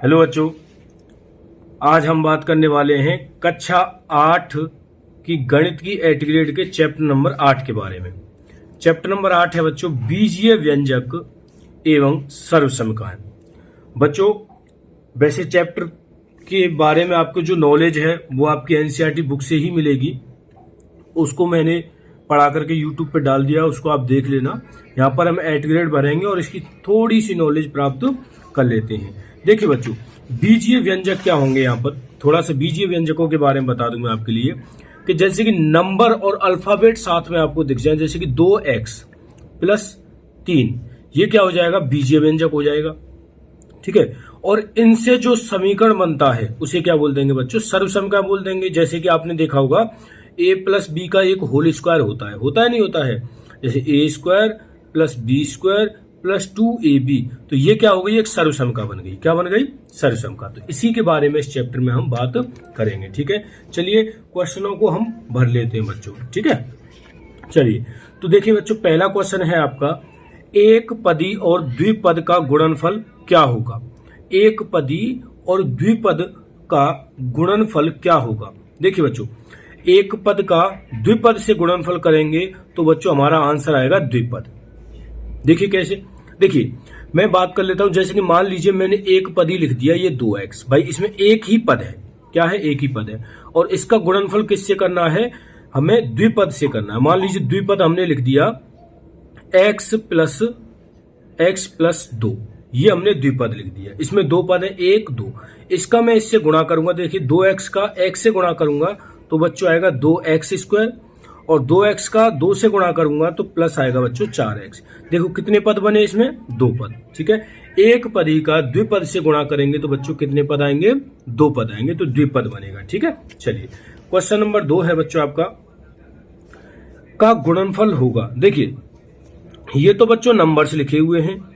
Hello बच्चों, आज हम बात करने वाले हैं कक्षा 8 की गणित की 8 ग्रेड के चैप्टर नंबर 8 के बारे में। चैप्टर नंबर 8 है बच्चों बीजीय व्यंजक एवं सर्वसमीकरण। बच्चों, वैसे चैप्टर के बारे में आपको जो नॉलेज है वो आपकी एनसीईआरटी बुक से ही मिलेगी। उसको मैंने पढ़ा करके यूट्यूब पे डाल दिया, उसको आप देख लेना। यहाँ पर हम 8 ग्रेड भरेंगे और इसकी थोड़ी सी नॉलेज प्राप्त कर लेते हैं। देखिए बच्चों, बीजीय व्यंजक क्या होंगे, यहाँ पर थोड़ा सा बीजीय व्यंजकों के बारे में बता दूं मैं आपके लिए कि जैसे कि नंबर और अल्फाबेट साथ में आपको दिख जाए, जैसे कि 2x प्लस 3, ये क्या हो जाएगा, बीजीय व्यंजक हो जाएगा। ठीक है, और इनसे जो समीकरण बनता है उसे क्या बोल देंगे बच्चों, सर्वसमीकरण बोल देंगे। जैसे कि आपने देखा होगा a प्लस बी का एक होल स्क्वायर होता है नहीं होता है, जैसे A square plus B square plus 2ab, तो ये क्या हो गई, एक सर्वसमीकरण बन गई। क्या बन गई, सर्वसमीकरण। तो इसी के बारे में इस चैप्टर में हम बात करेंगे। ठीक है, चलिए क्वेश्चनों को हम भर लेते हैं बच्चों। ठीक है, चलिए तो देखिए बच्चों, पहला क्वेश्चन है आपका, एक पदी और द्विपद का गुणनफल क्या होगा। एक पदी और द्विपद का गुणनफल क्या होगा। देखिए बच्चों, एक पद का द्विपद से गुणनफल करेंगे तो बच्चों हमारा आंसर आएगा द्विपद। देखिए कैसे, देखिए मैं बात कर लेता हूं। जैसे कि मान लीजिए मैंने एक पद ही लिख दिया, ये 2x, भाई इसमें एक ही पद है। क्या है, एक ही पद है, और इसका गुणनफल किससे करना है, हमें द्विपद से करना है। मान लीजिए द्विपद हमने लिख दिया x प्लस 2, ये हमने द्विपद लिख दिया। इसमें दो पद है, 1 2, इसका मैं इससे गुणा करूंगा। देखिए 2x का x से गुणा करूंगा तो बच्चों आएगा 2x स्क्वायर, और 2x का 2 से गुणा करूंगा तो प्लस आएगा बच्चों 4x। देखो कितने पद बने इसमें, 2 पद। ठीक है, एक पदी का द्विपद से गुणा करेंगे तो बच्चों कितने पद आएंगे, 2 पद आएंगे, तो द्विपद बनेगा। ठीक है, चलिए क्वेश्चन नंबर 2 है बच्चों आपका, का गुणनफल होगा। देखिए ये तो बच्चों नंबर्स लिखे हुए हैं,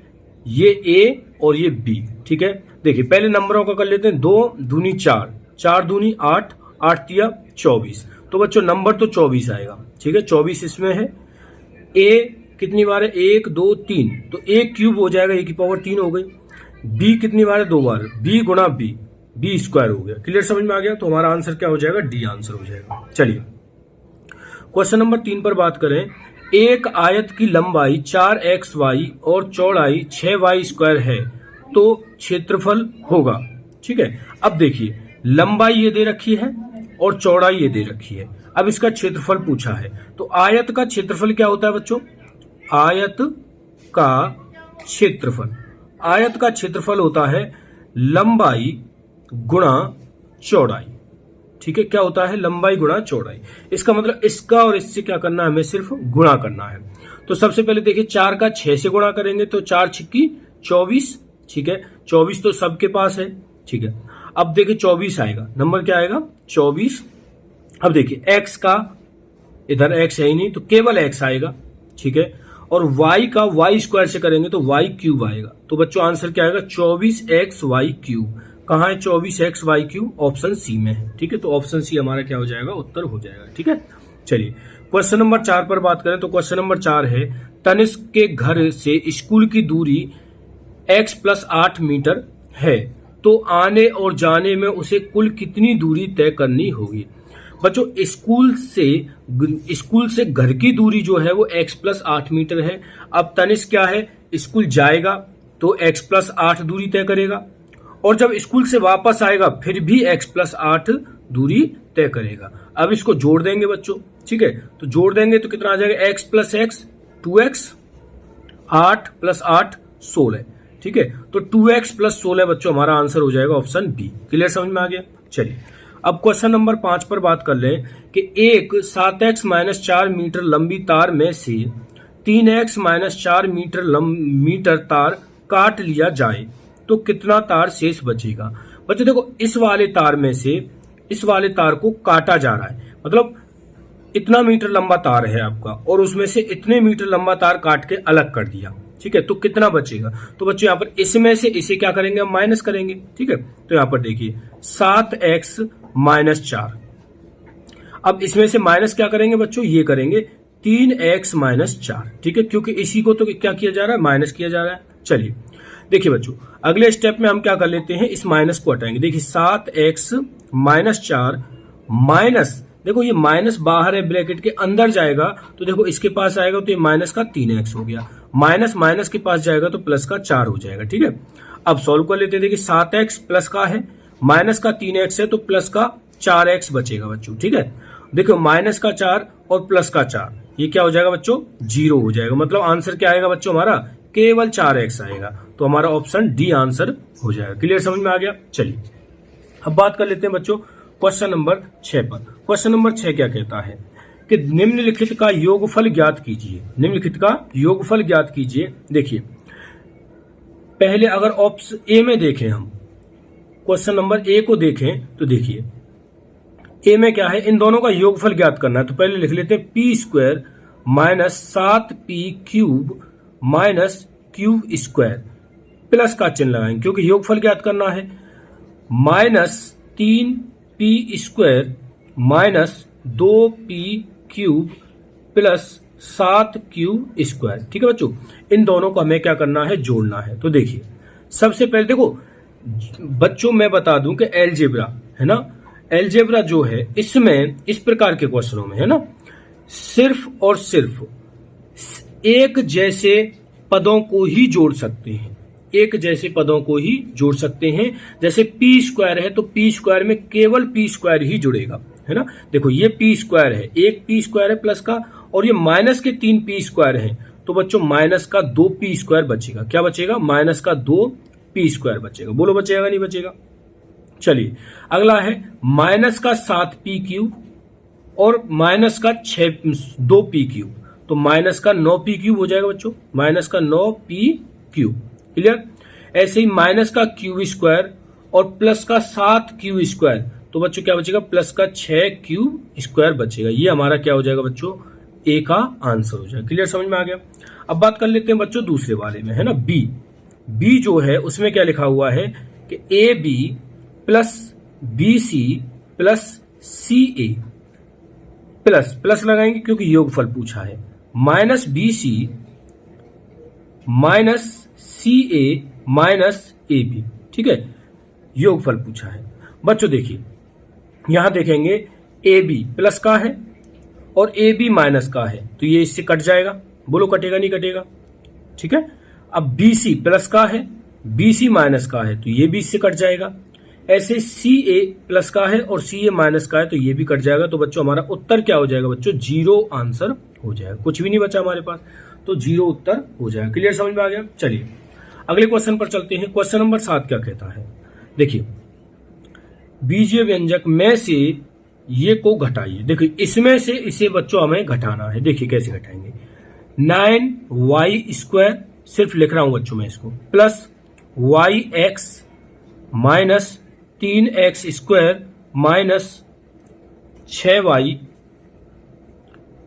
ये a और ये b। ठीक है, देखिए पहले नंबरों का कर लेते हैं। 2 दूनी 4, 4 दूनी 8, 8 तिया 24, तो बच्चों नंबर तो 24 आएगा। ठीक है, 24 इसमें है। a कितनी बार है, 1 2 3, तो a क्यूब हो जाएगा, a की पावर 3 हो गई। b कितनी बार है, 2 बार, b गुणा b स्क्वायर हो गया। क्लियर, समझ में आ गया। तो हमारा आंसर क्या हो जाएगा, डी आंसर हो जाएगा। चलिए क्वेश्चन नंबर 3 पर बात करें। एक आयत की लंबाई 4xy और चौड़ाई 6y स्क्वायर है तो क्षेत्रफल होगा। ठीक है, अब देखिए लंबाई ये दे रखी है और चौड़ाई ये दे रखी है। अब इसका क्षेत्रफल पूछा है, तो आयत का क्षेत्रफल क्या होता है बच्चों, आयत का क्षेत्रफल होता है लंबाई गुणा चौड़ाई। ठीक है, क्या होता है, लंबाई गुणा चौड़ाई। इसका मतलब इसका और इससे क्या करना है, हमें सिर्फ गुणा करना है। तो सबसे पहले देखिए 4 का 6 से गुणा करेंगे तो 4 छिक्की 24। ठीक है, 24 तो सबके पास है। ठीक है, अब देखिए 24 आएगा, नंबर क्या आएगा, 24। अब देखिए x का, इधर x है ही नहीं तो केवल x आएगा। ठीक है, और y का y स्क्वायर से करेंगे तो y क्यूब आएगा। तो बच्चों आंसर क्या आएगा, 24xy क्यूब। कहाँ है 24xy क्यूब, ऑप्शन सी में है। ठीक है, तो ऑप्शन सी हमारा क्या हो जाएगा, उत्तर हो जाएगा। ठीक है, चलिए क्वेश्चन नंबर 4 पर बात करें। तो क्वेश्चन नंबर 4 है, तनिष्क के घर से स्कूल की दूरी x प्लस 8 मीटर है, तो आने और जाने में उसे कुल कितनी दूरी तय करनी होगी। बच्चों स्कूल से घर की दूरी जो है वो x प्लस 8 मीटर है। अब तनिष्क क्या है, स्कूल जाएगा तो x प्लस 8 दूरी तय करेगा, और जब स्कूल से वापस आएगा फिर भी x प्लस 8 दूरी तय करेगा। अब इसको जोड़ देंगे बच्चों। ठीक है, तो जोड़ देंगे तो कितना आ जाएगा, x plus x 2x, 8 plus 8 16। ठीक है, तो 2x प्लस 16 बच्चों हमारा आंसर हो जाएगा ऑप्शन बी। क्लियर, समझ में आ गया। चलिए अब क्वेश्चन नंबर 5 पर बात कर लें कि एक 7x माइनस 4 मीटर लंबी तार में से 3x माइनस 4 मीटर तार काट लिया जाए तो कितना तार शेष बचेगा। बच्चों देखो इस वाले तार में से इस वाले तार को काटा जा रहा है, मतलब इतना मीटर लंबा तार है आपका और उसमें से इतने मीटर लंबा तार काट के अलग कर दिया। ठीक है, तो कितना बचेगा। तो बच्चों यहाँ पर इसमें से इसे क्या करेंगे, हम माइनस करेंगे। ठीक है, तो यहाँ पर देखिए 7x माइनस 4, अब इसमें से माइनस क्या करेंगे बच्चों, ये करेंगे 3x माइनस 4। ठीक है, क्योंकि इसी को तो क्या किया जा रहा है, माइनस किया जा रहा है। चलिए देखिए बच्चों, अगले स्टेप में हम क्या कर लेते हैं, इस माइनस को हटाएंगे। देखिए 7x माइनस 4 माइनस, देखो ये माइनस बाहर है ब्रैकेट के, अंदर जाएगा तो देखो इसके पास आएगा तो ये माइनस का 3x हो गया, माइनस माइनस के पास जाएगा तो प्लस का 4 हो जाएगा। ठीक है, अब सॉल्व कर लेते हैं। देखिए 7x प्लस का है, माइनस का 3x है तो प्लस का 4x बचेगा बच्चों। ठीक है, देखो माइनस का 4 और प्लस का 4, ये क्या हो जाएगा बच्चों, 0 हो जाएगा। मतलब आंसर क्या आएगा बच्चों, हमारा केवल 4x आएगा। तो हमारा ऑप्शन डी आंसर हो जाएगा। क्लियर, समझ में आ गया। चलिए अब बात कर लेते हैं बच्चों क्वेश्चन नंबर 6 पर। क्वेश्चन नंबर 6 क्या कहता है कि निम्नलिखित का योगफल ज्ञात कीजिए। निम्नलिखित का योगफल ज्ञात कीजिए। देखिए पहले अगर ऑप्शन ए में देखें, हम क्वेश्चन नंबर ए को देखें तो देखिए ए में क्या है, इन दोनों का योगफल ज्ञात करना है। तो पहले लिख लेते हैं P square minus 7p cube minus cube square, plus का चिन्ह लगाएंगे क्योंकि योगफल ज्ञात करना है। Minus 3p square minus 2p cube plus 7q square. ठीक है बच्चों, इन दोनों को हमें क्या करना है, जोड़ना है। तो देखिए सबसे पहले देखो बच्चों मैं बता दूं कि एलजेब्रा है ना, एलजेब्रा जो है इसमें इस प्रकार के क्वेश्चनों में है ना, सिर्फ और सिर्फ एक जैसे पदों को ही जोड़ सकते हैं, एक जैसे पदों को ही जोड़ सकते हैं। जैसे पी स्क्वायर है तो पी स्क्वायर में केवल पी स्क्वायर ही जुड़ेगा, है ना। देखो ये पी स्क्वायर है, एक पी स्क्वायर है प्लस का, और ये माइनस के 3 पी स्क्वायर है तो बच्चों माइनस का 2 पी स्क्वायर बचेगा। क्या बचेगा, माइनस का 2 पी स्क्वायर बचेगा। बोलो बचेगा नहीं बचेगा। चलिए अगला है माइनस का 7p क्यूब और माइनस का 2p क्यूब, तो माइनस का 9p क्यूब हो जाएगा बच्चों, माइनस का 9p क्यूब। क्लियर। ऐसे ही माइनस का क्यूब स्क्वायर और प्लस का 7q स्क्वायर, तो बच्चों क्या बचेगा, प्लस का 6q स्क्वायर बचेगा। ये हमारा क्या हो जाएगा बच्चों, ए का आंसर हो जाएगा। क्लियर, समझ में आ गया। अब बात कर लेते हैं बच्चों दूसरे वाले में, है ना, बी जो है उसमें क्या लिखा हुआ है कि A B plus B C plus C A, plus plus लगाएंगे क्योंकि योगफल पूछा है, minus B C minus C A minus A B. ठीक है, योगफल पूछा है बच्चों। देखिए यहां देखेंगे ए बी प्लस का है और ए बी माइनस का है तो ये इससे कट जाएगा। बोलो कटेगा नहीं कटेगा। ठीक है, अब बी सी प्लस का है, बी सी माइनस का है तो ये भी इससे कट जाएगा। ऐसे सी ए प्लस का है और सी ए माइनस का है तो ये भी कट जाएगा। तो बच्चों हमारा उत्तर क्या हो जाएगा बच्चों, 0 आंसर हो जाएगा। कुछ भी नहीं बचा हमारे पास, तो 0 उत्तर हो जाएगा। क्लियर, समझ में आ गया। चलिए अगले क्वेश्चन पर चलते हैं। क्वेश्चन नंबर 7 क्या कहता है, देखिए बीजीय व्यंजक में से ये को घटाइए। देखिए इसमें से इसे बच्चों हमें घटाना है। देखिए कैसे घटाएंगे, 9y स्क्वायर, सिर्फ लिख रहा हूं बच्चों मैं इसको, plus Y X minus 3x square minus 6y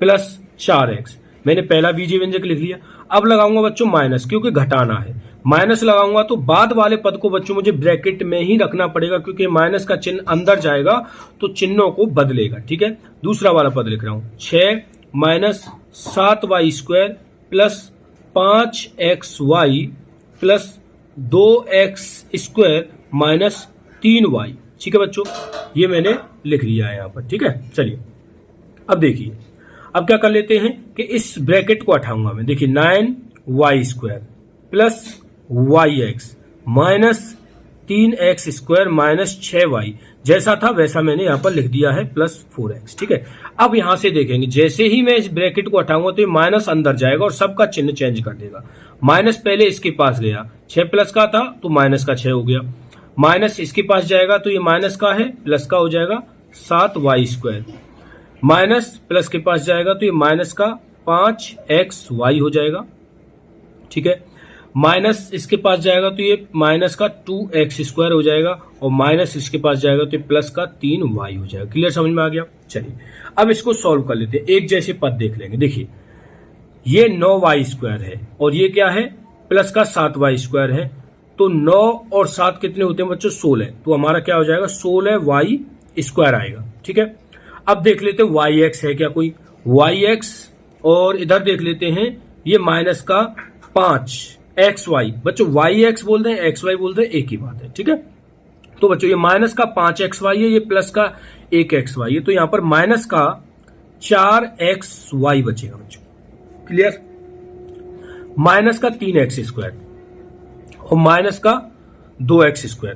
plus 4x। मैंने पहला बीजीय व्यंजक लिख लिया। अब लगाऊंगा बच्चों माइनस, क्योंकि घटाना है। माइनस लगाऊंगा तो बाद वाले पद को बच्चों मुझे ब्रैकेट में ही रखना पड़ेगा, क्योंकि माइनस का चिन्ह अंदर जाएगा तो चिन्हों को बदलेगा। ठीक है, दूसरा वाला पद लिख रहा हूं, 6 minus 7y square plus 5xy plus 2x square minus 3y। ठीक है बच्चों, ये मैंने लिख लिया है यहां पर। ठीक है, चलिए अब देखिए, अब क्या कर लेते हैं कि इस ब्रैकेट को हटाऊंगा मैं। देखिए 9y square plus Y X minus 3x square minus 6y, जैसा था वैसा मैंने यहां पर लिख दिया है, प्लस 4x। ठीक है, अब यहां से देखेंगे जैसे ही मैं इस ब्रैकेट को हटाऊंगा तो ये माइनस अंदर जाएगा और सबका चिन्ह चेंज कर देगा। माइनस पहले इसके पास गया, 6 प्लस का था तो माइनस का 6 हो गया, माइनस इसके पास जाएगा तो ये माइनस का है, प्लस का हो जाएगा 7y स्क्वायर, माइनस प्लस के पास जाएगा तो ये माइनस का 5xy हो जाएगा। ठीक है, माइनस इसके पास जाएगा तो ये माइनस का 2x स्क्वायर हो जाएगा, और माइनस इसके पास जाएगा तो ये प्लस का 3y हो जाएगा। क्लियर, समझ में आ गया। चलिए अब इसको सॉल्व कर लेते हैं, एक जैसे पद देख लेंगे। देखिए ये 9y स्क्वायर है और ये क्या है, प्लस का 7y स्क्वायर है, तो 9 और 7 कितने होते हैं बच्चों, 16, तो हमारा क्या हो जाएगा, 16y स्क्वायर आएगा। ठीक है, अब देख लेते हैं वाई एक्स है क्या कोई, वाई एक्स, और इधर देख लेते हैं ये माइनस का 5 एक्स वाई, बच्चों वाई एक्स बोलते हैं, एक्स वाई बोलते हैं, एक ही बात है, ठीक है। तो बच्चों ये माइनस का 5xy है, ये प्लस का 1xy है, तो यहां पर माइनस का 4xy बचेगा बच्चों, क्लियर। माइनस का 3x² और माइनस का 2x²,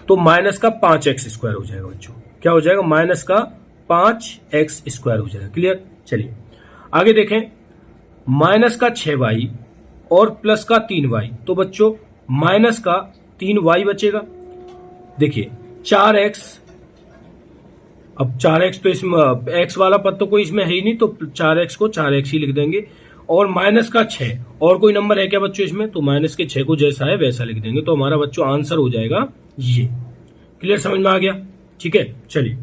तो माइनस का 5x² हो जाएगा बच्चों। क्या हो जाएगा? माइनस का 5x² हो जाएगा, क्लियर। चलिए आगे देखें, माइनस का 6y और प्लस का 3y, तो बच्चों माइनस का 3y बचेगा। देखिए 4x, अब 4x तो इसमें x वाला पद तो कोई इसमें है ही नहीं, तो 4x को 4x ही लिख देंगे। और माइनस का 6, और कोई नंबर है क्या बच्चों इसमें? तो माइनस के 6 को जैसा है वैसा लिख देंगे, तो हमारा बच्चों आंसर हो जाएगा ये। क्लियर, समझ में आ गया? ठीक है, चलिए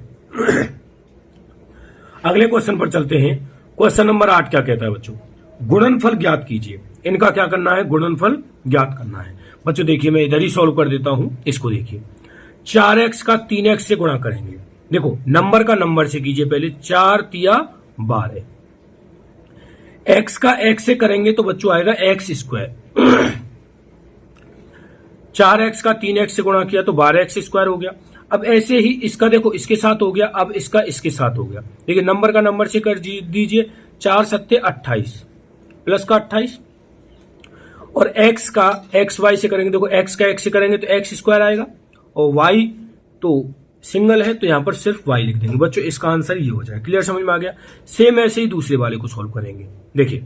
अगले क्वेश्चन पर चलते हैं। क्वेश्चन नंबर 8 क्या कहता है बच्चों? गुणनफल ज्ञात कीजिए। इनका क्या करना है? गुणनफल ज्ञात करना है। बच्चों देखिए मैं इधर ही सॉल्व कर देता हूं, इसको देखिए 4x का 3x से गुणा करेंगे। देखो नंबर का नंबर से कीजिए पहले, 4 तिया 12, x का x से करेंगे तो बच्चों आएगा x²। 4x का 3x से गुणा किया तो 12x² हो गया। अब ऐसे ही इसका देखो इसके साथ हो गया, अब इसका इसके साथ हो गया। देखिए नंबर का नंबर से कर दीजिए, 4 सत्ते 28 प्लस का 28, और x का xy से करेंगे, देखो x का x से करेंगे तो x² आएगा, और y तो सिंगल है तो यहां पर सिर्फ y लिख देंगे। बच्चों इसका आंसर ये हो जाएगा। क्लियर, समझ में आ गया? सेम ऐसे ही दूसरे वाले को सॉल्व करेंगे। देखिए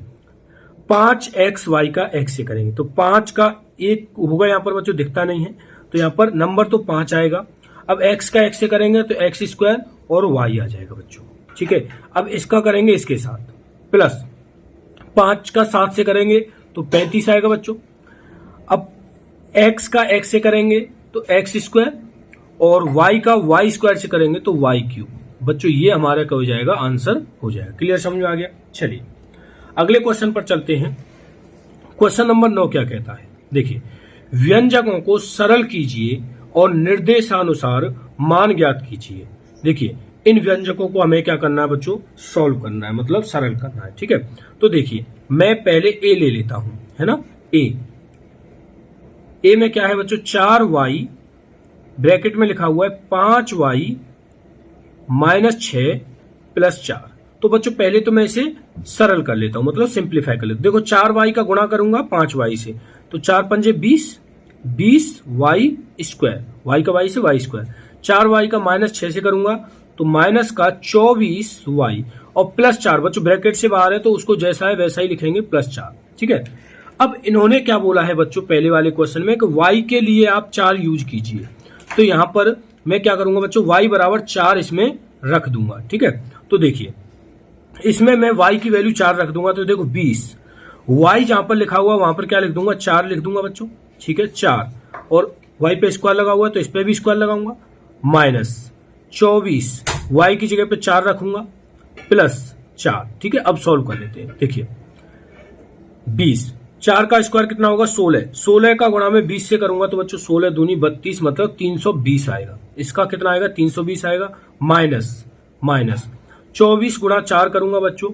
5xy का x से करेंगे तो 5 का 1 होगा, यहां पर बच्चों दिखता नहीं है, तो यहां पर नंबर तो 5 आएगा। अब x का x से करेंगे तो x² और y आ जाएगा बच्चों, ठीक है। अब इसका करेंगे इसके साथ, प्लस 5 का 7 से करेंगे तो 35 आएगा बच्चों। अब x का x से करेंगे तो x² और y का y² से करेंगे तो y³ बच्चों, ये हमारा क्या हो जाएगा? आंसर हो जाएगा। क्लियर, समझ में आ गया? चलिए अगले क्वेश्चन पर चलते हैं। क्वेश्चन नंबर 9 क्या कहता है? देखिए व्यंजकों को सरल कीजिए और निर्देशानुसार मान ज्ञात कीजिए। देखिए इन व्यंजकों को हमें क्या करना है बच्चों? सॉल्व करना है, मतलब सरल करना है, ठीक है। तो देखिए मैं पहले a ले लेता हूं, है ना। a में क्या है बच्चों? 4y, ब्रैकेट में लिखा हुआ है 5y माइनस 6 प्लस 4। तो बच्चों पहले तो मैं इसे सरल कर लेता हूं, मतलब सिंप्लीफाई कर लेता हूं। देखो 4y का गुणा करूंगा 5y से, तो 4 पंजे 20, 20y², y का y से y²। 4y का माइनस 6 से करूंगा तो माइनस का 24y और प्लस 4, बच्चों ब्रैकेट से बाहर है तो उसको जैसा है वैसा ही लिखेंगे, प्लस 4, ठीक है। अब इन्होंने क्या बोला है बच्चों पहले वाले क्वेश्चन में कि y के लिए आप 4 यूज कीजिए, तो यहां पर मैं क्या करूंगा बच्चों? y बराबर 4 इसमें रख दूंगा, ठीक है। तो देखिए इसमें मैं y की वैल्यू 4 रख दूंगा, तो देखो 20, y जहां पर लिखा हुआ वहां पर क्या लिख दूंगा? 4 लिख दूंगा बच्चों, ठीक है। 4 और y पे स्क्वायर लगा हुआ है तो इस पे भी स्क्वायर लगाऊंगा, माइनस 24 y की जगह पे 4 रखूंगा, प्लस 4, ठीक है। अब सॉल्व कर लेते हैं। देखिए 20, 4 का स्क्वायर कितना होगा? 16, 16 का गुणा में 20 से करूंगा तो बच्चों 16 दूनी 32, मतलब 320 आएगा। इसका कितना आएगा? 320 आएगा, माइनस 24 गुणा 4 करूंगा बच्चों,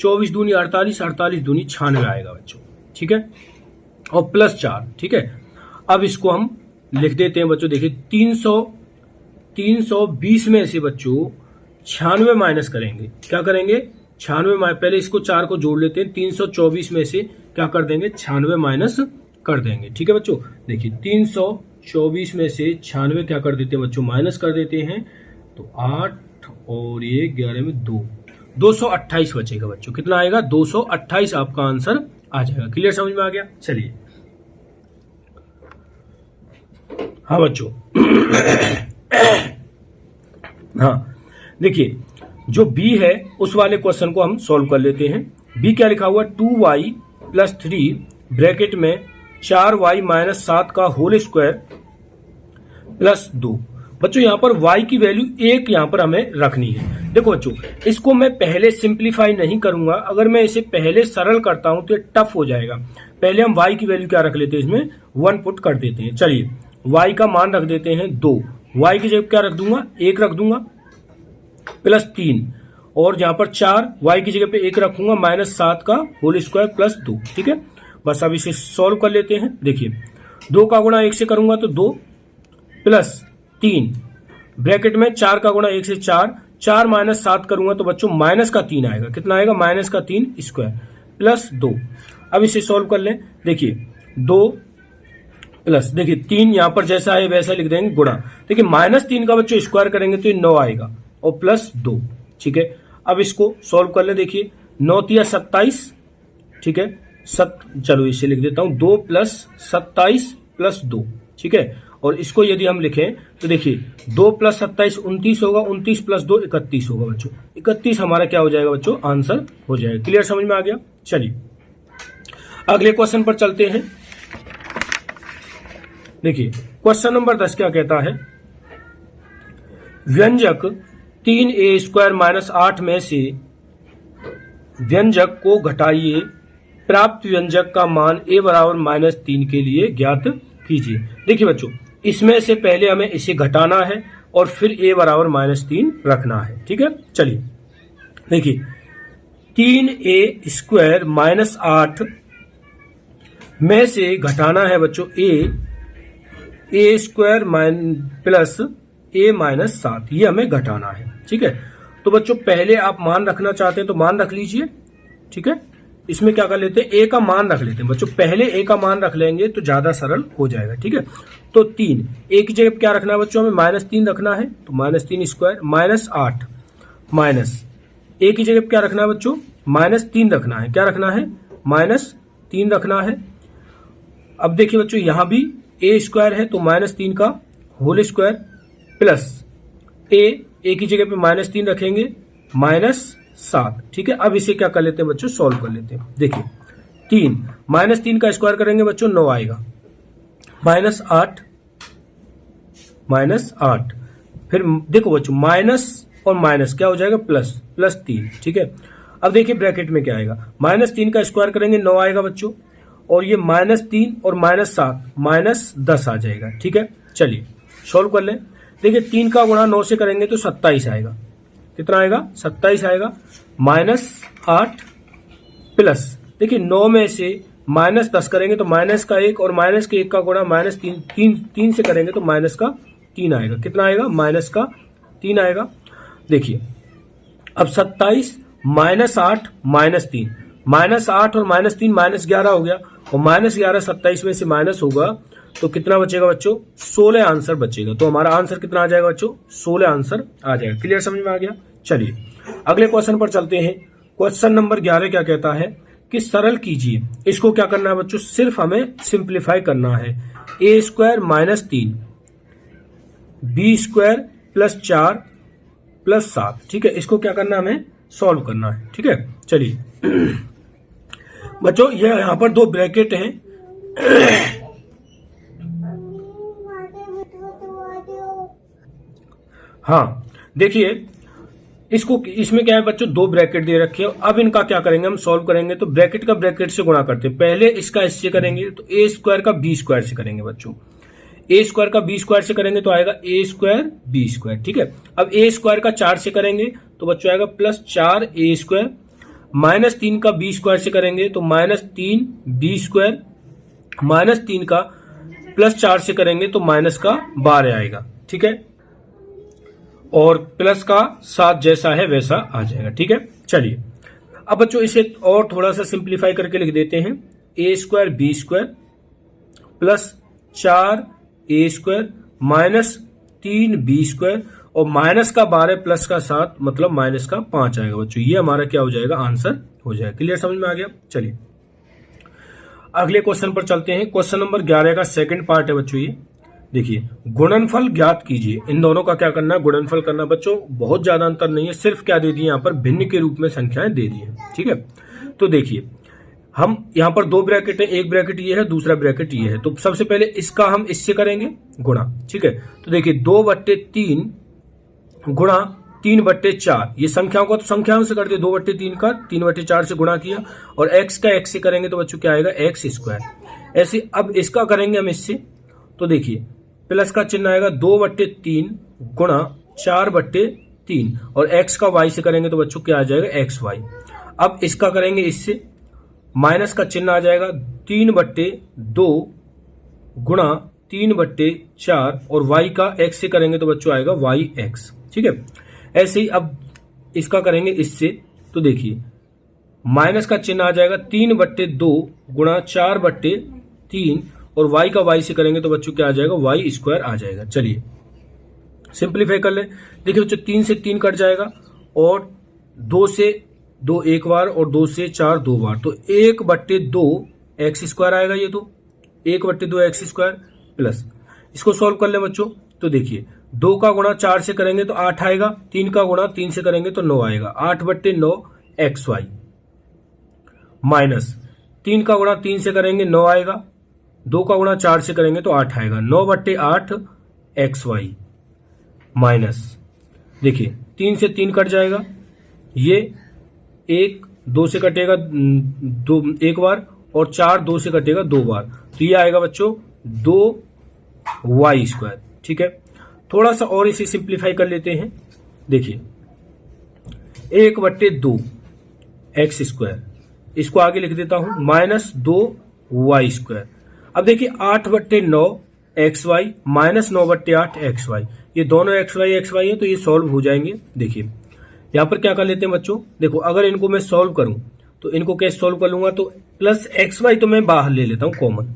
24 दूनी 48, 48 दूनी 96 आएगा बच्चों, ठीक है, और प्लस 4, ठीक है। अब इसको हम लिख देते हैं बच्चों। देखिए 320 में से बच्चों 96 माइनस करेंगे। क्या करेंगे? 96, पहले इसको 4 को जोड़ लेते हैं। 324 में से क्या कर देंगे? 96 माइनस कर देंगे, ठीक है बच्चों। देखिए 324 में से 96 क्या कर देते हैं बच्चों? माइनस कर देते हैं, तो 8 और ये 11 में 2, 228 बचेगा बच्चों। कितना आएगा? 228 आपका आंसर आ जाएगा। क्लियर, समझ में आ गया? चलिए हाँ बच्चों हाँ देखिए जो b है उस वाले क्वेश्चन को हम सॉल्व कर लेते हैं। b क्या लिखा हुआ? 2y प्लस 3 ब्रैकेट में 4y माइनस 7 का होल स्क्वायर प्लस 2। बच्चों यहां पर y की वैल्यू 1 यहां पर हमें रखनी है। देखो बच्चों इसको मैं पहले सिंप्लीफाई नहीं करूंगा, अगर मैं इसे पहले सरल करता हूं तो ये टफ हो जाएगा। पहले हम y की वैल्यू क्या रख लेते हैं? इसमें 1 पुट कर देते हैं। चलिए y का मान रख देते हैं 2, y की जगह क्या रख दूंगा? 1 रख दूंगा, प्लस 3, और जहां पर 4 y की जगह पे 1 रखूंगा, माइनस 7 का होल स्क्वायर प्लस 2, ठीक है। बस अब इसे सॉल्व कर लेते हैं। देखिए 2 का गुणा 1 से करूंगा तो 2 प्लस 3 ब्रैकेट में 4 का गुणा 1 से 4, 4 माइनस 7 करूंगा तो बच्चों माइनस का 3 आएगा। कितना आएगा? माइनस का 3 स्क्वायर प्लस 2। अब इसे सॉल्व कर लें। देखिए 2 प्लस, देखिए 3 यहां पर जैसा है वैसा लिख देंगे गुणा। देखिए -3 का बच्चों स्क्वायर करेंगे तो ये 9 आएगा और प्लस 2। ठीक है, अब इसको सॉल्व कर ले। देखिए 9 तिया 27, ठीक है, चलो इसे लिख देता हूं 2 प्लस 27 प्लस 2। ठीक है, और इसको यदि हम लिखें तो देखिए 2 प्लस 27 29 होगा, 29 प्लस 2 31 होगा बच्चों। 31 हमारा क्या हो जाएगा बच्चों? आंसर हो जाएगा। क्लियर, समझ में आ गया? चलिए अगले क्वेश्चन पर चलते हैं। देखिए क्वेश्चन नंबर 10 क्या कहता है? व्यंजक 3a स्क्वायर माइनस 8 में से व्यंजक को घटाइए, प्राप्त व्यंजक का मान a बराबर -3 के लिए ज्ञात कीजिए। देखिए बच्चों, इसमें से पहले हमें इसे घटाना है और फिर a बराबर -3 रखना है। ठीक है, चलिए देखिए 3a स्क्वायर माइनस 8 में से घटाना है बच्चों a square plus a minus 7, ये हमें घटाना है। ठीक है, तो बच्चों पहले आप मान रखना चाहते हैं तो मान रख लीजिए। ठीक है, इसमें क्या कर लेते हैं? a का मान रख लेते हैं बच्चों। पहले a का मान रख लेंगे तो ज्यादा सरल हो जाएगा। ठीक है, तो 3 a की जगह क्या रखना है बच्चों? हमें -3 रखना है, तो -3 स्क्वायर माइनस 8 माइनस a की जगह क्या रखना है बच्चों? -3 रखना है। क्या रखना है? -3 रखना है। अब देखिए बच्चों यहां भी a स्क्वायर है तो -3 का होल स्क्वायर प्लस a की जगह पे -3 रखेंगे -7। ठीक है, अब इसे क्या कर लेते हैं बच्चों? सॉल्व कर लेते हैं। देखिए 3 का स्क्वायर करेंगे बच्चों 9 आएगा, -8 फिर देखो बच्चों माइनस और माइनस क्या हो जाएगा? प्लस 3। ठीक है, अब देखिए ब्रैकेट में क्या आएगा? -3 का स्क्वायर करेंगे 9 आएगा बच्चों, और ये -3 और -7 -10 आ जाएगा। ठीक है, चलिए सॉल्व कर लें। देखिए 3 का गुणा 9 से करेंगे तो 27 आएगा। कितना आएगा? 27 आएगा। -8 प्लस, देखिए 9 में से -10 करेंगे तो माइनस का 1, और माइनस के 1 का गुणा -3 से करेंगे तो -3 आएगा। कितना आएगा? -3 आएगा। देखिए अब 27 -8 -3, -8 और -3 -11 हो गया, और -11 27 में से माइनस होगा तो कितना बचेगा बच्चों? 16 आंसर बचेगा। तो हमारा आंसर कितना आ जाएगा बच्चों? 16 आंसर आ जाएगा। क्लियर, समझ में आ गया? चलिए अगले क्वेश्चन पर चलते हैं। क्वेश्चन नंबर 11 क्या कहता है कि सरल कीजिए। इसको क्या करना है बच्चों? सिर्फ हमें सिंप्लीफाई करना है। a square -3 b square plus 4 plus 7। ठीक है, इसको क्या करना है? हमें सॉल्व करना है। ठीक है, चलिए बच्चों ये यहां पर 2 ब्रैकेट हैं। हाँ देखिए इसमें क्या है बच्चों? 2 ब्रैकेट दे रखे हैं। अब इनका क्या करेंगे? हम सॉल्व करेंगे तो ब्रैकेट का ब्रैकेट से गुणा करते हैं। पहले इसका इससे करेंगे तो a स्क्वायर का b स्क्वायर से करेंगे बच्चों। a स्क्वायर का b स्क्वायर से करेंगे तो आएगा a स्क्वायर b स्क्वायर। ठीक है, अब a स्क्वायर का 4 से करेंगे तो बच्चों आएगा +4a स्क्वायर, -3 का b स्क्वायर से करेंगे तो -3b स्क्वायर, -3 का +4 से करेंगे तो -12 आएगा। ठीक है, और प्लस का 7 जैसा है वैसा आ जाएगा। ठीक है, चलिए अब बच्चों इसे और थोड़ा सा सिंप्लीफाई करके लिख देते हैं। a square b square plus 4a square -3b square, और माइनस का 12 प्लस का 7 मतलब -5 आएगा बच्चों। ये हमारा क्या हो जाएगा? आंसर हो जाएगा। क्लियर, समझ में आ गया? चलिए अगले क्वेश्चन पर चलते हैं। क्वेश्चन नंबर 11 का सेकंड पार्ट है बच्चों। ये देखिए गुणनफल ज्ञात कीजिए। इन दोनों का क्या करना है? गुणनफल करना बच्चों। बहुत ज्यादा अंतर नहीं है, सिर्फ क्या दे दिए यहाँ पर? भिन्न के रूप में संख्याएं दे दी है। ठीक है, तो देखिए हम यहाँ पर 2 ब्रैकेट है, एक ब्रैकेट ये है, दूसरा ब्रैकेट ये है। तो सबसे पहले इसका हम इससे करेंगे गुणा। ठीक है, तो देखिए 2/3 गुणा 3/4, ये संख्याओं का तो संख्याओं से करते 2/3 का 3/4 से गुणा किया, और x का x से करेंगे तो बच्चों क्या आएगा? x square. ऐसे अब इसका करेंगे हम इससे, तो देखिए प्लस का चिन्ह आएगा 2/3 गुणा 4/3, और x का y से करेंगे तो बच्चों क्या आ जाएगा? xy। अब इसका करेंगे इससे माइनस का चिन्ह आ जाएगा 3/2 गुणा 3/4 और y का x से करेंगे तो बच्चों आएगा yx। ठीक है, ऐसे ही अब इसका करेंगे इससे, तो देखिए माइनस का चिन्ह आ जाएगा 3/2 गुणा 4/3 और y का y से करेंगे तो बच्चों क्या आ जाएगा, y² आ जाएगा। चलिए सिंप्लीफाई कर ले। देखिए बच्चों 3 से 3 कट जाएगा और 2 से 2 एक बार और 2 से 4 2 बार, तो 1/2 x² आएगा। ये तो 1/2 x² प्लस, इसको सॉल्व कर ले बच्चों, तो देखिए 2 का गुणा 4 से करेंगे तो 8 आएगा, 3 का गुणा 3 से करेंगे तो 9 आएगा। 8/9 xy माइनस 3 का गुणा 3 से करेंगे 9 आएगा, 2 का गुणा 4 से करेंगे तो 8 आएगा। 9/8 xy माइनस, देखिए 3 से 3 कट जाएगा, ये 1 2 से कटेगा 2 एक बार और 4 2 से कटेगा 2 बार, तो ये आएगा बच्चों 2y²। ठीक है, थोड़ा सा और इसे सिंप्लीफाई कर लेते हैं। देखिए 1/2 x², इसको आगे लिख देता हूं माइनस 2y²। अब देखिए 8/9 xy माइनस 9/8 xy, ये दोनों xy है तो ये सॉल्व हो जाएंगे। देखिए यहां पर क्या कर लेते हैं बच्चों, देखो अगर इनको मैं सॉल्व करूं तो इनको कैसे सॉल्व कर लूंगा, तो प्लस xy तो मैं बाहर ले लेता हूं कॉमन,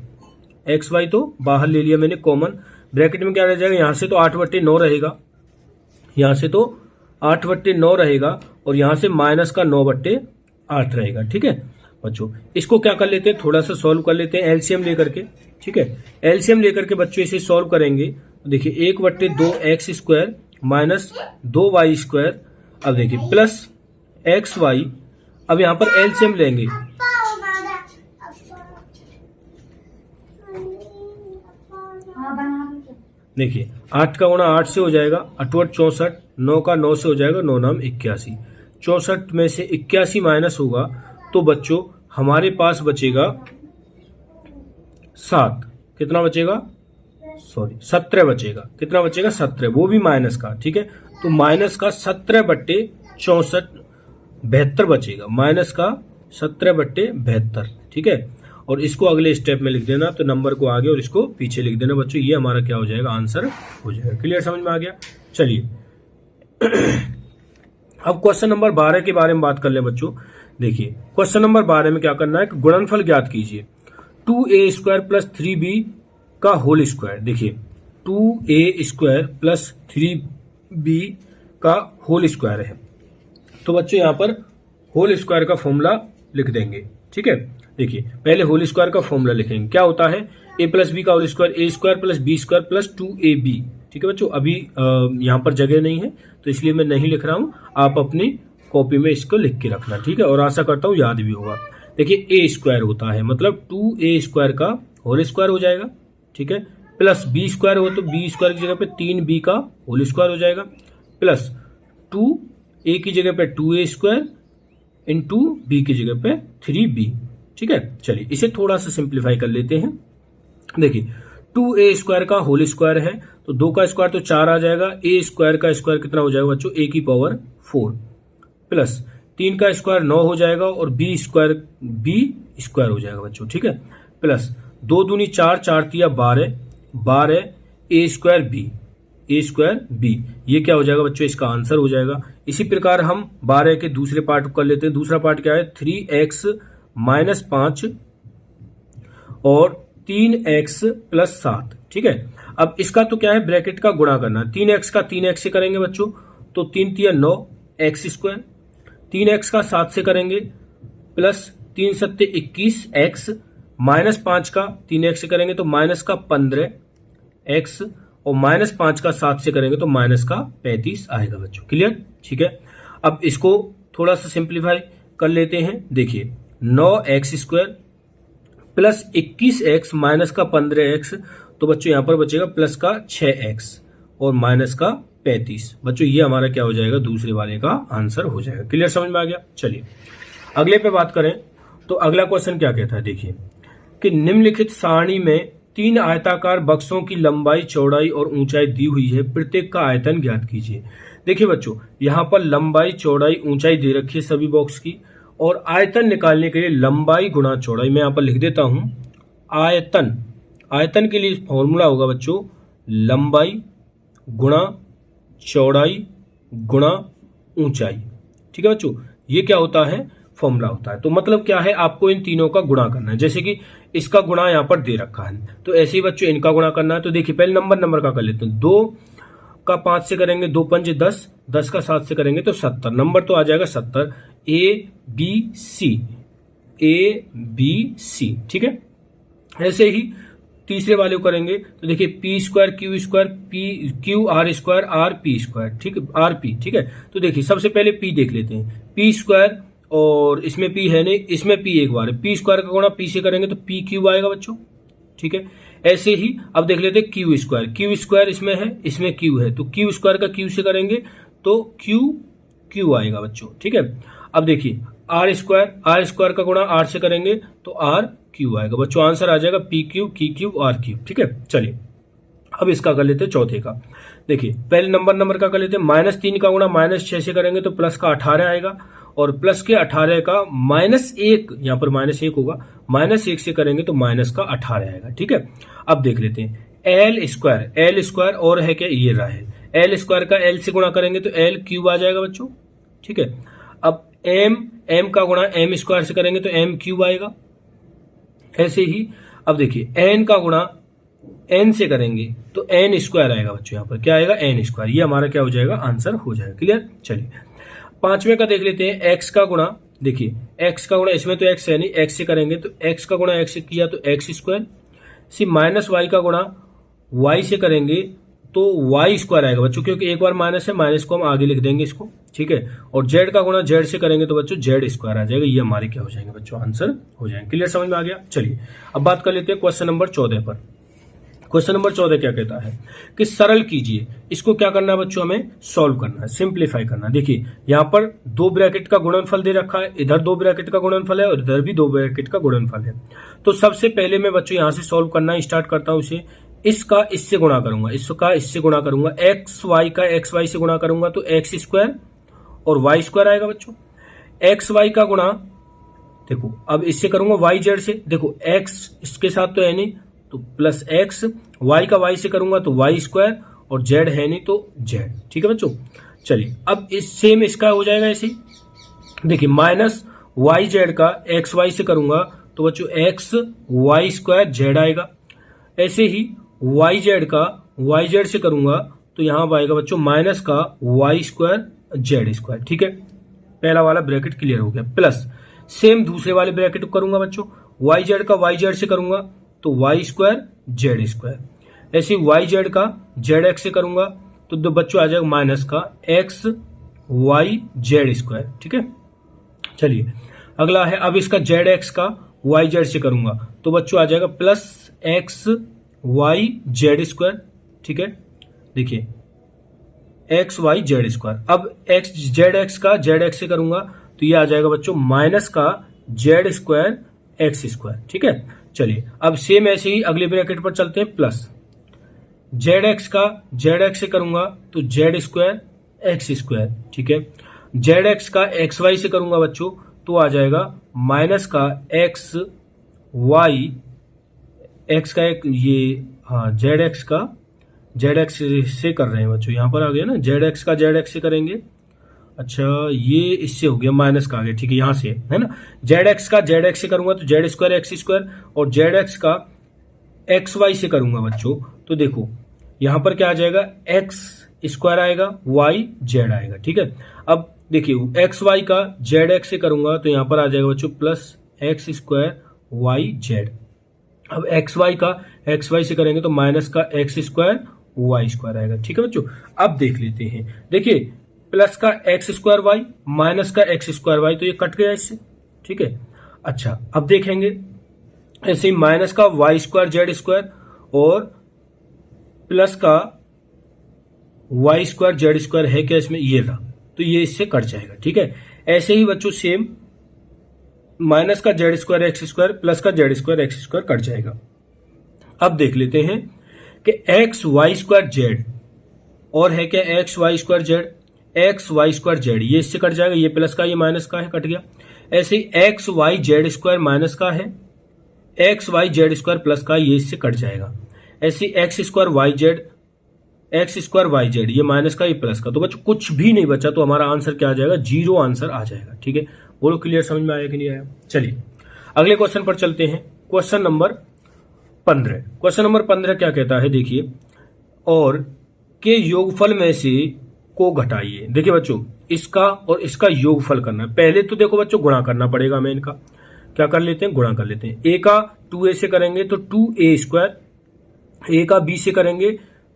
xy तो बाहर ले लिया मैंने कॉमन, ब्रैकेट में क्या रह जाएगा, यहां से तो 8/9 रहेगा, यहां से तो 8/9 रहेगा और यहां से माइनस का 9/8 रहेगा। ठीक है बच्चों, इसको क्या कर लेते हैं, थोड़ा सा सॉल्व कर लेते हैं एलसीएम लेकर के। ठीक है, एलसीएम लेकर के बच्चों इसे सॉल्व करेंगे, तो देखिए 1/2 x² माइनस 2y², अब देखिए प्लस xy, अब यहां पर एलसीएम लेंगे, देखिए 8 का गुणा 8 से हो जाएगा 8 64, 9 का 9 से हो जाएगा 9 9 81, 64 में से 81 माइनस होगा तो बच्चों हमारे पास बचेगा 7, कितना बचेगा, सॉरी 17 बचेगा, कितना बचेगा 17, वो भी माइनस का। ठीक है, तो माइनस का 17/64 72 बचेगा, माइनस का 17/72। ठीक है, और इसको अगले स्टेप में लिख देना, तो नंबर को आगे और इसको पीछे लिख देना बच्चों, ये हमारा क्या हो जाएगा, आंसर हो जाएगा। क्लियर, समझ में आ गया। चलिए अब क्वेश्चन नंबर 12 के बारे में बात कर ले बच्चों। देखिए क्वेश्चन नंबर 12 में क्या करना है, गुणनफल ज्ञात कीजिए 2a² प्लस 3b का होल स्क्वायर। देखिए 2a² प्लस 3b का होल स्क्वायर है, तो बच्चों यहां पर होल स्क्वायर का फॉर्मूला लिख देंगे। ठीक है, देखिए पहले होल स्क्वायर का फॉर्मूला लिखेंगे, क्या होता है, a प्लस बी का whole square, a² plus b² plus 2ab। ठीक है बच्चों, अभी यहां पर जगह नहीं है तो इसलिए मैं नहीं लिख रहा हूं, आप अपनी कॉपी में इसको लिख के रखना। ठीक है, और आशा करता हूं याद भी होगा। देखिए a² होता है, मतलब 2a² का होल स्क्वायर हो जाएगा। ठीक है, प्लस b² हो तो b² की जगह पे 3b का होल स्क्वायर हो जाएगा, प्लस 2a की जगह पे 2a² इंटू b की जगह पे 3b। ठीक है, चलिए इसे थोड़ा सा सिंप्लीफाई कर लेते हैं। देखिए 2a² का होल स्क्वायर है तो 2 का स्क्वायर तो 4 आ जाएगा, a² का स्क्वायर कितना हो जाएगा बच्चों, a की पावर 4, प्लस 3 का स्क्वायर 9 हो जाएगा और b स्क्वायर हो जाएगा बच्चों। ठीक है, प्लस 2 दूनी 4, 4 तिया 12, 12 a² b, ये क्या हो जाएगा बच्चों, इसका आंसर हो जाएगा। इसी प्रकार हम 12 के दूसरे पार्ट को कर लेते हैं। दूसरा पार्ट क्या है, 3x माइनस 5 और 3x प्लस 7। ठीक है, अब इसका तो क्या है, ब्रैकेट का गुणा करना, 3x का 3x से करेंगे बच्चों तो 3 तिया 9 x², 3x का 7 से करेंगे प्लस 3 सत्ते 21 x, माइनस 5 का 3x से करेंगे तो माइनस का 15 x, और माइनस 5 का 7 से करेंगे तो माइनस का 35 आएगा बच्चों। क्लियर, ठीक है, अब इसको थोड़ा सा सिंप्लीफाई कर लेते हैं। देखिए 9x² प्लस 21x माइनस का 15x, तो बच्चों यहां पर बचेगा प्लस का 6x और माइनस का 35। बच्चों ये हमारा क्या हो जाएगा, दूसरे वाले का आंसर हो जाएगा। क्लियर, समझ में आ गया। चलिए अगले पे बात करें तो अगला क्वेश्चन क्या कहता है, देखिए कि निम्नलिखित सारणी में 3 आयताकार बक्सों की लंबाई, चौड़ाई और ऊंचाई दी हुई है, प्रत्येक का आयतन ज्ञात कीजिए। देखिए बच्चों यहाँ पर लंबाई, चौड़ाई, ऊंचाई दे रखी है सभी बॉक्स की, और आयतन निकालने के लिए लंबाई गुणा चौड़ाई, मैं यहां पर लिख देता हूं आयतन। आयतन के लिए फॉर्मूला होगा बच्चों लंबाई गुणा चौड़ाई गुणा ऊंचाई। ठीक है बच्चों, ये क्या होता है, फॉर्मूला होता है। तो मतलब क्या है, आपको इन तीनों का गुणा करना है। जैसे कि इसका गुणा यहां पर दे रखा है, तो ऐसे ही बच्चों इनका गुणा करना है। तो देखिए पहले नंबर का कर लेते हैं। 2 का 5 से करेंगे, 2 पंजे 10, 10 का 7 से करेंगे तो 70, नंबर तो आ जाएगा 70। ABC, ठीक है। ऐसे ही तीसरे वाले को करेंगे तो देखिए P square Q square Q R square R P square, ठीक है, आर पी, ठीक है। तो देखिए सबसे पहले पी देख लेते हैं, पी स्क्वायर, और इसमें पी है नहीं, इसमें पी एक बार है, पी स्क्वायर का गुणा पी से करेंगे तो पी क्यू आएगा बच्चों, ठीक है। ऐसे ही अब देख लेते हैं क्यू स्क्वायर इसमें है, इसमें क्यू है, तो क्यू स्क्वायर का क्यू से करेंगे तो क्यू आएगा बच्चों, ठीक है। अब देखिए आर स्क्वायर का गुणा आर से करेंगे तो आर क्यू आएगा बच्चों, आंसर आ जाएगा पी क्यू आर क्यू, ठीक है। चलिए अब इसका कर लेते हैं चौथे का। देखिए पहले नंबर का कर लेते हैं, -3 का गुणा -6 से करेंगे तो प्लस का 18 आएगा, और प्लस के 18 का -1, यहां पर -1 होगा, -1 से करेंगे तो माइनस का 18 आएगा, ठीक है। अब देख लेते हैं एल स्क्वायर और है क्या, ये रहा है, एल स्क्वायर का एल से गुणा करेंगे तो एल क्यूब आ जाएगा बच्चों, ठीक है। अब एम का गुणा एम स्क्वायर से करेंगे तो एम क्यूब आएगा। ऐसे ही अब देखिए एन का गुणा एन से करेंगे तो एन स्क्वायर आएगा बच्चों, यहां पर क्या आएगा, एन स्क्वायर, ये हमारा क्या हो जाएगा, आंसर हो जाएगा। क्लियर। चलिए पांचवें का देख लेते हैं, एक्स का गुणा। देखिए एक्स का गुणा, इसमें तो एक्स है नहीं, एक्स से करेंगे तो एक्स का गुणा एक्स से किया तो एक्स स्क्वायर, सी माइनस वाई का गुणा वाई से करेंगे तो वाई स्क्वायर आएगा बच्चों, क्योंकि एक बार माइनस है, माइनस को हम आगे लिख देंगे इसको, ठीक है। और जेड का गुणा जेड से करेंगे तो बच्चों जेड स्क्वायर आ जाएगा, ये हमारे क्या हो जाएंगे बच्चों, आंसर हो जाएंगे। क्लियर, समझ में आ गया। चलिए अब बात कर लेते हैं क्वेश्चन नंबर 14 पर। क्वेश्चन नंबर 14 क्या कहता है कि सरल कीजिए, इसको क्या करना है बच्चों, हमें सॉल्व करना है, सिंप्लीफाई करना है। देखिए यहां पर 2 ब्रैकेट का गुणनफल दे रखा है, इधर 2 ब्रैकेट का गुणनफल है और इधर भी 2 ब्रैकेट का गुणनफल है। तो सबसे पहले मैं बच्चों यहां से सॉल्व करना स्टार्ट करता हूं इसे, इसका इससे गुणा करूंगा, इसका इससे गुणा करूंगा, एक्स वाई का एक्स वाई से गुणा करूंगा तो एक्स स्क्वायर और वाई स्क्वायर आएगा बच्चों। एक्स वाई का गुणा, देखो अब इससे करूंगा वाई जेड से, देखो एक्स इसके साथ तो है नहीं तो प्लस एक्स, वाई का वाई से करूंगा तो वाई स्क्वायर, और जेड है नहीं तो जेड, ठीक है बच्चों। चलिए अब इस सेम इसका हो जाएगा ऐसे ही, देखिए माइनस वाई जेड का एक्स वाई से करूंगा तो बच्चों एक्स वाई स्क्वायर जेड आएगा। ऐसे ही वाई जेड का वाई जेड से करूंगा तो यहां पर आएगा बच्चों माइनस का वाई स्क्वायर जेड स्क्वायर, ठीक है। पहला वाला ब्रैकेट क्लियर हो गया। प्लस सेम दूसरे वाले ब्रैकेट को करूंगा बच्चों, वाई जेड का वाई जेड से करूंगा तो वाई स्क्वायर जेड स्क्वायर। ऐसे वाई जेड का जेड एक्स से करूंगा तो दो बच्चों आ जाएगा माइनस का एक्स वाई जेड स्क्वायर, ठीक है। चलिए अगला है, अब इसका जेड एक्स का वाई जेड से करूंगा तो बच्चों आ जाएगा plus X Y Z square, ठीक है। देखिए एक्स वाई जेड स्क्वायर, अब एक्स जेड एक्स का जेड एक्स से करूंगा तो ये आ जाएगा बच्चों माइनस का जेड स्क्वायर एक्स स्क्वायर, ठीक है। चलिए अब सेम ऐसे ही अगले ब्रैकेट पर चलते हैं, प्लस जेड एक्स का जेड एक्स से करूंगा तो जेड स्क्वायर एक्स स्क्वायर, ठीक है। जेड एक्स का एक्स वाई से करूंगा बच्चों तो आ जाएगा माइनस का एक्स वाई एक्स का एक ये, हाँ जेड एक्स का जेड एक्स से कर रहे हैं बच्चों, यहां पर आ गया ना, जेड एक्स का जेड एक्स से करेंगे, अच्छा ये इससे हो गया माइनस का आ गया, ठीक है, यहां से है ना। जेड एक्स का जेड एक्स से करूंगा तो जेड स्क्वायर एक्स स्क्वायर, और जेड एक्स का एक्स वाई से करूंगा बच्चों तो देखो यहां पर क्या आ जाएगा, एक्स स्क्वायर आएगा वाई जेड आएगा, ठीक है। अब देखिए एक्स वाई का जेड एक्स से करूंगा तो यहां पर आ जाएगा बच्चों plus X square Y Z. अब एक्स वाई का एक्स वाई से करेंगे तो माइनस का एक्स स्क्वायर वाई स्क्वायर आएगा, ठीक है बच्चों। अब देख लेते हैं, देखिए प्लस का एक्स स्क्वायर वाई माइनस का एक्स स्क्वायर वाई, तो ये कट गया इससे, ठीक है। अच्छा अब देखेंगे ऐसे ही माइनस का वाई स्क्वायर जेड स्क्वायर और प्लस का वाई स्क्वायर जेड स्क्वायर है क्या इसमें, ये रहा, तो ये इससे कट जाएगा, ठीक है। ऐसे ही बच्चों सेम माइनस का Z square X square plus का Z square X square cut जाएगा। अब देख लेते हैं कि एक्स वाई स्क्वायर जेड और है क्या X Y square Z, X Y square Z, ये इससे कट जाएगा, ये प्लस का ये माइनस का है, कट गया। ऐसे X Y Z square minus का है, X Y Z square plus का, ये इससे कट जाएगा। ऐसे एक्स स्क्वायर वाई जेड ये माइनस का, ये प्लस का, तो बच्चों कुछ भी नहीं बचा, तो हमारा आंसर क्या आ जाएगा, 0 आंसर आ जाएगा। ठीक है, बोलो क्लियर, समझ में आया कि नहीं आया। चलिए अगले क्वेश्चन पर चलते हैं। Question number 15। क्वेश्चन नंबर 15 क्या कहता है, देखिए, और के योगफल में से को घटाइए। देखिए बच्चों, इसका और इसका योगफल करना है। पहले तो देखो बच्चों गुणा करना पड़ेगा, हमें इनका क्या कर लेते हैं, गुणा कर लेते हैं। ए का 2a से करेंगे तो 2a स्क्वायर, ए का b से करेंगे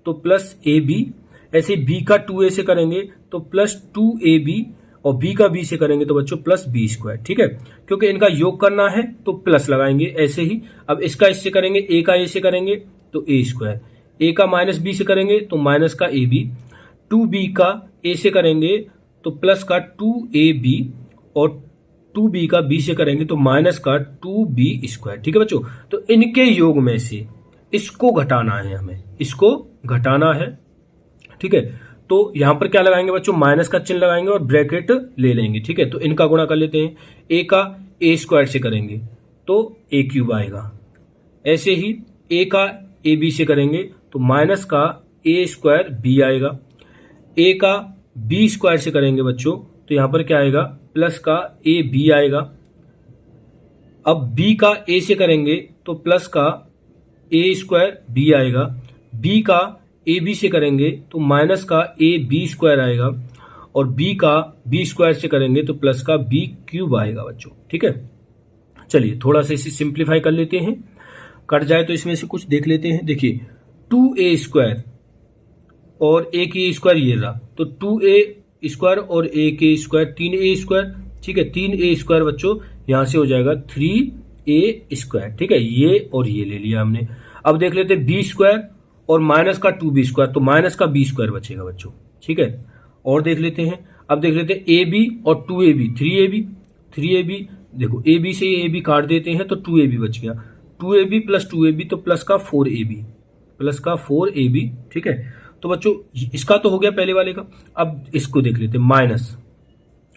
तो प्लस ab, ऐसे b का 2a से करेंगे तो प्लस 2ab, और b का b से करेंगे तो बच्चों प्लस b स्क्वायर। ठीक है, क्योंकि इनका योग करना है तो प्लस लगाएंगे ऐसे ही। अब इसका इससे करेंगे, a का a से करेंगे तो a स्क्वायर, a का माइनस b से करेंगे तो माइनस का ab, 2b का a से करेंगे तो प्लस का 2ab, और 2b का b से करेंगे तो माइनस का 2b स्क्वायर। ठीक है बच्चों, तो इनके योग में से इसको घटाना है, हमें इसको घटाना है। ठीक है, तो यहां पर क्या लगाएंगे बच्चों, माइनस का चिन्ह लगाएंगे और ब्रैकेट ले लेंगे। ठीक है, तो इनका गुणा कर लेते हैं। ए का ए स्क्वायर से करेंगे तो ए क्यूब आएगा, ऐसे ही ए का ए बी से करेंगे तो माइनस का ए स्क्वायर बी आएगा। ए का बी स्क्वायर से करेंगे बच्चों तो यहां पर क्या आएगा, प्लस का ए बी आएगा। अब बी का ए से करेंगे तो प्लस का ए स्क्वायर बी आएगा। बी का ए बी से करेंगे तो माइनस का ए बी स्क्वायर आएगा, और बी का बी स्क्वायर से करेंगे तो प्लस का बी क्यूब आएगा बच्चों। ठीक है, चलिए थोड़ा सा इसे सिंप्लीफाई कर लेते हैं, कट जाए तो इसमें से कुछ देख लेते हैं। देखिए 2a स्क्वायर और a की स्क्वायर ये रहा, तो 2a स्क्वायर और a के स्क्वायर 3a स्क्वायर। ठीक है, 3a स्क्वायर बच्चों यहां से हो जाएगा 3a स्क्वायर। ठीक है, ये और ये ले लिया हमने। अब देख लेते हैं b स्क्वायर और माइनस का 2b स्क्वायर, तो माइनस का b स्क्वायर बचेगा बच्चों। ठीक है, और देख लेते हैं। अब देख लेते हैं ab और 2ab, 3ab देखो, ab से ab काट देते हैं तो 2ab बच गया, 2ab प्लस 2ab तो प्लस का 4ab। ठीक है, तो बच्चों इसका तो हो गया पहले वाले का। अब इसको देख लेते हैं,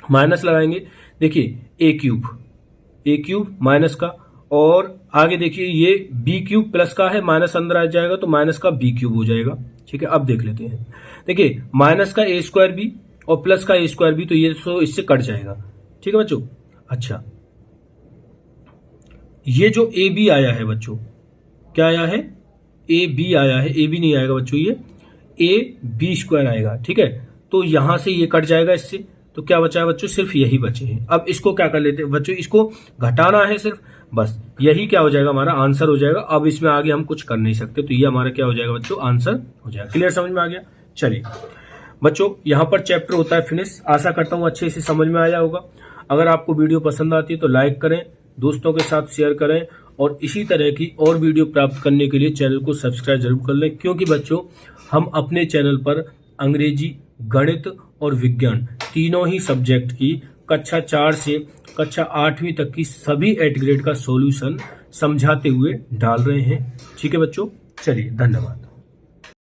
माइनस लगाएंगे। देखिए ए क्यूब माइनस का, और आगे देखिए ये बी क्यूब प्लस का है, माइनस अंदर आ जाएगा तो माइनस का बी क्यूब हो जाएगा। ठीक है, अब देख लेते हैं। देखिए माइनस का ए स्क्वायर बी और प्लस का ए स्क्वायर बी, तो ये तो इससे कट जाएगा। ठीक है बच्चों, अच्छा ये जो ए बी आया है बच्चों, क्या आया है, ए बी आया है, ए बी नहीं आएगा बच्चों, ये ए बी स्क्वायर आएगा। ठीक है, तो यहां से ये कट जाएगा इससे, तो क्या बचा है बच्चों, सिर्फ यही बचे हैं। अब इसको क्या कर लेते हैं बच्चों, इसको घटाना है सिर्फ, बस यही क्या हो जाएगा, हमारा आंसर हो जाएगा। अब इसमें आगे हम कुछ कर नहीं सकते, तो ये हमारा क्या हो जाएगा बच्चों, आंसर हो जाएगा। क्लियर, समझ में आ गया। चलिए बच्चों, यहां पर चैप्टर होता है फिनिश। आशा करता हूं अच्छे से समझ में आया होगा। अगर आपको वीडियो पसंद आती है तो लाइक करें, दोस्तों के साथ शेयर करें, और इसी तरह की और वीडियो प्राप्त करने के लिए चैनल को सब्सक्राइब जरूर कर लें, क्योंकि बच्चों हम अपने चैनल पर अंग्रेजी, गणित और विज्ञान तीनों ही सब्जेक्ट की कक्षा 4 से कक्षा 8वीं तक की सभी 8 ग्रेड का सॉल्यूशन समझाते हुए डाल रहे हैं। ठीक है बच्चों, चलिए धन्यवाद।